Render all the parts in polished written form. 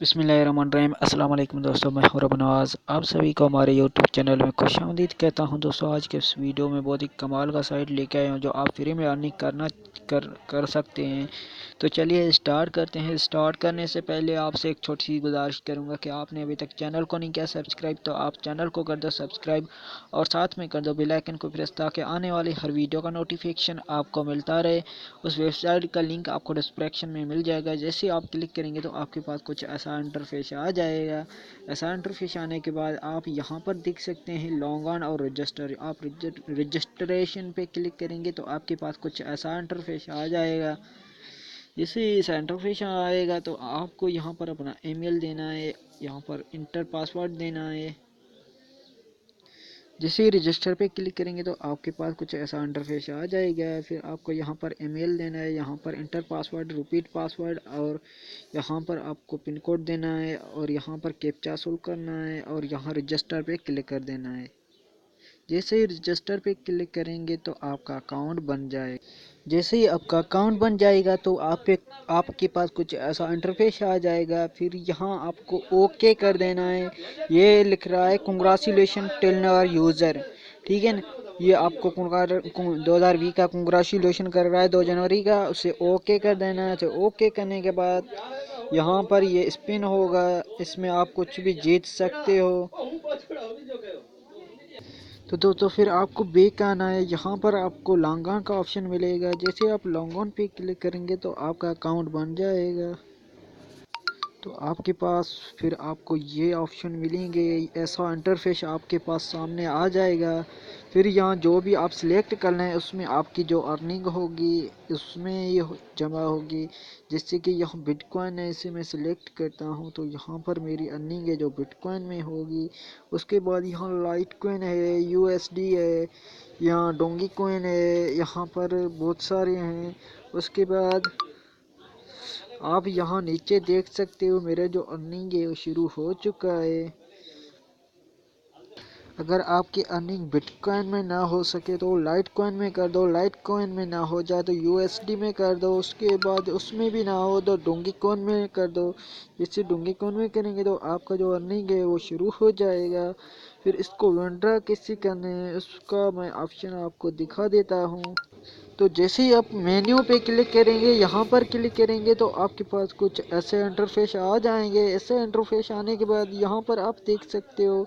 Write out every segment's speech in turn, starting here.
بسم اللہ الرحمن الرحیم۔ السلام علیکم دوستوں، میں ہوں رب نواز، آپ سبھی کو ہمارے یوٹیوب چینل میں خوش آمدید کہتا ہوں۔ دوستوں آج کے اس ویڈیو میں بہت ہی کمال کا سائٹ لے کے آئے ہوں جو آپ فری میں ارننگ کر سکتے ہیں۔ تو چلیے اسٹارٹ کرتے ہیں۔ اسٹارٹ کرنے سے پہلے آپ سے ایک چھوٹی سی گزارش کروں گا کہ آپ نے ابھی تک چینل کو نہیں کیا سبسکرائب، تو آپ چینل کو کر دو سبسکرائب اور ساتھ میں کر دو بیل آئیکن کو پریس، تاکہ آنے والی ہر ویڈیو کا نوٹیفیکیشن آپ کو ملتا رہے۔ اس ویب سائٹ کا لنک آپ کو ڈسکرپشن میں مل جائے گا۔ جیسے آپ کلک کریں گے تو آپ کے پاس کچھ ایسا انٹرفیس آ جائے گا۔ ایسا انٹرفیس آنے کے بعد آپ یہاں پر دیکھ سکتے ہیں لاگ آن اور رجسٹر۔ آپ رجسٹریشن پہ کلک کریں گے تو آپ کے پاس کچھ ایسا انٹرفیس آ جائے گا۔ جیسے اس انٹرفیس آئے گا تو آپ کو یہاں پر اپنا ای میل دینا ہے، یہاں پر انٹر پاسورڈ دینا ہے۔ جیسے ہی رجسٹر پہ کلک کریں گے تو آپ کے پاس کچھ ایسا انٹرفیس آ جائے گا۔ پھر آپ کو یہاں پر ای میل دینا ہے، یہاں پر انٹر پاسورڈ، ریپیٹ پاسورڈ، اور یہاں پر آپ کو پن کوڈ دینا ہے، اور یہاں پر کیپچا سولو کرنا ہے، اور یہاں رجسٹر پہ کلک کر دینا ہے۔ جیسے ہی رجسٹر پہ کلک کریں گے تو آپ کا اکاؤنٹ بن جائے گا۔ جیسے ہی آپ کا اکاؤنٹ بن جائے گا تو آپ کے پاس کچھ ایسا انٹرفیس آ جائے گا۔ پھر یہاں آپ کو اوکے کر دینا ہے۔ یہ لکھ رہا ہے کنگریچولیشن ٹیل یوزر، ٹھیک ہے نا۔ یہ آپ کو 2020 کا کنگریچولیشن کر رہا ہے، 2 جنوری کا۔ اسے اوکے کر دینا ہے۔ تو اوکے کرنے کے بعد یہاں پر یہ اسپن ہوگا، اس میں آپ کچھ بھی جیت سکتے ہو۔ تو پھر آپ کو بیک آنا ہے۔ یہاں پر آپ کو لاگ آن کا آپشن ملے گا۔ جیسے آپ لاگ آن پہ کلک کریں گے تو آپ کا اکاؤنٹ بن جائے گا۔ تو آپ کے پاس پھر آپ کو یہ آپشن ملیں گے، ایسا انٹرفیس آپ کے پاس سامنے آ جائے گا۔ پھر یہاں جو بھی آپ سلیکٹ کر لیں اس میں آپ کی جو ارننگ ہوگی اس میں یہ جمع ہوگی۔ جیسے کہ یہاں بٹ کوائن ہے، اسے میں سلیکٹ کرتا ہوں تو یہاں پر میری ارننگ ہے جو بٹ کوائن میں ہوگی۔ اس کے بعد یہاں لائٹ کوائن ہے، یو ایس ڈی ہے، یہاں ڈونگی کوائن ہے، یہاں پر بہت سارے ہیں۔ اس کے بعد آپ یہاں نیچے دیکھ سکتے ہو میرا جو ارننگ ہے وہ شروع ہو چکا ہے۔ اگر آپ کی ارننگ بٹ کوائن میں نہ ہو سکے تو لائٹ کوائن میں کر دو، لائٹ کوائن میں نہ ہو جائے تو یو ایس ڈی میں کر دو، اس کے بعد اس میں بھی نہ ہو تو ڈونگی کوائن میں کر دو۔ جس سے ڈونگی کوائن میں کریں گے تو آپ کا جو ارننگ ہے وہ شروع ہو جائے گا۔ پھر اس کو ونڈرا کیسے کرنا ہے اس کا میں آپشن آپ کو دکھا دیتا ہوں۔ تو جیسے ہی آپ مینیو پہ کلک کریں گے، یہاں پر کلک کریں گے تو آپ کے پاس کچھ ایسے انٹرفیس آ جائیں گے۔ ایسے انٹرفیس آنے کے بعد یہاں پر آپ دیکھ سکتے ہو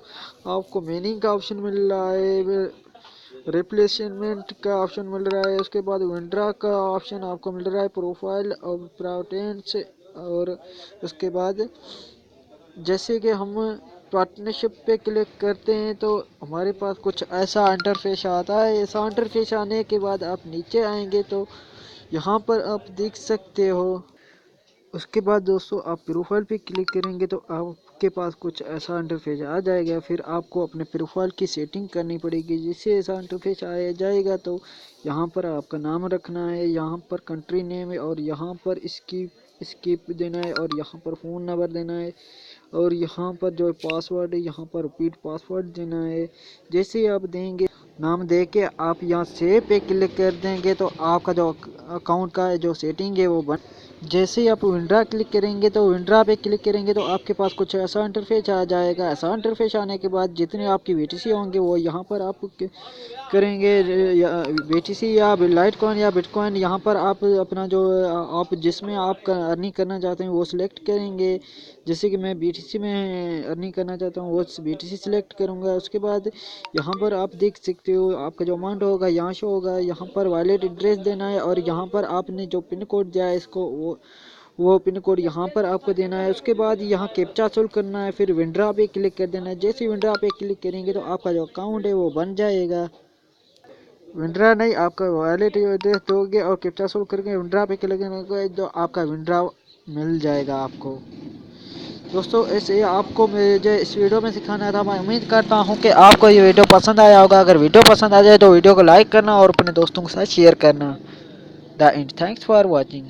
آپ کو میننگ کا آپشن مل رہا ہے، ریپلیسمنٹ کا آپشن مل رہا ہے، اس کے بعد ونڈرا کا آپشن آپ کو مل رہا ہے، پروفائل اور پراٹینس، اور اس کے بعد جیسے کہ ہم پارٹنرشپ پہ کلک کرتے ہیں تو ہمارے پاس کچھ ایسا انٹرفیس آتا ہے۔ ایسا انٹرفیس آنے کے بعد آپ نیچے آئیں گے تو یہاں پر آپ دیکھ سکتے ہو۔ اس کے بعد دوستو آپ پروفائل پہ کلک کریں گے تو آپ کے پاس کچھ ایسا انٹرفیس آ جائے گا۔ پھر آپ کو اپنے پروفائل کی سیٹنگ کرنی پڑے گی۔ جس سے ایسا انٹرفیس آ جائے گا تو یہاں پر آپ کا نام رکھنا ہے، یہاں پر کنٹری نیم ہے، اور یہاں پر اسکیپ دینا ہے، اور یہاں پر فون نمبر دینا ہے، اور یہاں پر جو پاسورڈ ہے یہاں پر ریپیٹ پاسورڈ دینا ہے۔ جیسے آپ دیں گے نام دے کے آپ یہاں سیو پہ کلک کر دیں گے تو آپ کا جو اکاؤنٹ کا جو سیٹنگ ہے وہ بن۔ جیسے ہی آپ ونڈرا کلک کریں گے تو ونڈرا پہ کلک کریں گے تو آپ کے پاس کچھ ایسا انٹرفیس آ جائے گا۔ ایسا انٹرفیس آنے کے بعد جتنے آپ کی BTC ہوں گے وہ یہاں پر آپ کریں گے، BTC یا لائٹ کوائن یا بٹ کوائن، یہاں پر آپ اپنا جو آپ جس میں آپ ارننگ کرنا چاہتے ہیں وہ سلیکٹ کریں گے۔ جیسے کہ میں BTC میں ارننگ کرنا چاہتا ہوں وہ BTC سلیکٹ کروں گا۔ اس کے بعد یہاں پر آپ دیکھ سکتے ہو آپ کا جو اماؤنٹ ہوگا یہاں شو ہوگا، یہاں پر والیٹ ایڈریس دینا ہے، اور یہاں پر آپ نے جو پن کوڈ دیا ہے اس کو وہ پن کوڈ یہاں پر آپ کو دینا ہے۔ اس کے بعد یہاں کیپچا سولو کرنا ہے، پھر ونڈرا پہ کلک کر دینا ہے۔ جیسے ونڈرا پہ کلک کریں گے تو آپ کا جو اکاؤنٹ ہے وہ بن جائے گا۔ ونڈرا نہیں، آپ کا والیٹ ایڈریس دو گے اور کیپچا سولو کر کے ونڈرا پہ کلک کریں گے تو آپ کا ونڈرا مل جائے گا آپ کو۔ دوستو ایسے آپ کو مجھے اس ویڈیو میں سکھانا تھا۔ میں امید کرتا ہوں کہ آپ کو یہ ویڈیو پسند آیا ہوگا۔ اگر ویڈیو پسند آ جائے تو ویڈیو کو لائک کرنا اور اپنے دوستوں کے ساتھ شیئر کرنا۔ دا اینڈ، تھینکس فار واچنگ۔